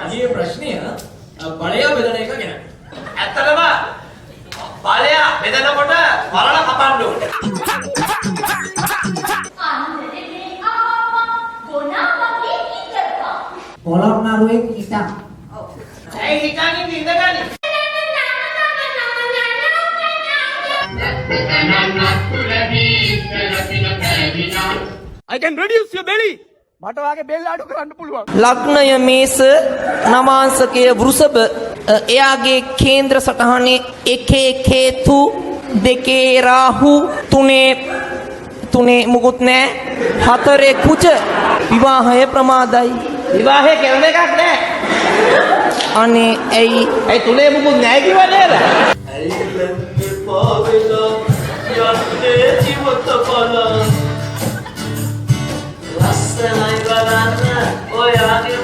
අගේ ප්‍රශ්නය බලය බෙදන එක ගැන. ඇත්තටම බලය බෙදනකොට වලල කපන්න ඕනේ. පොළොක් නරුවෙක් හිටන්. ඇයි හිතන්නේ ඉඳගනි? I can reduce your belly. මට වාගේ බෙල්ල අඩු කරන්න පුළුවන්. ලග්නය මේස නවාංශකය වෘෂභ එයාගේ කේන්ද්‍ර සටහනේ 1 කේතු 2 රාහු 3 මුකුත් නැහැ 4 කුජ විවාහය ප්‍රමාදයි. විවාහය කරන එකක් නෑ. අනේ ඇයි 3 මුකුත් නෑ කිව්වා නේද? ලස්සනයි බලන්න ඔයාගේ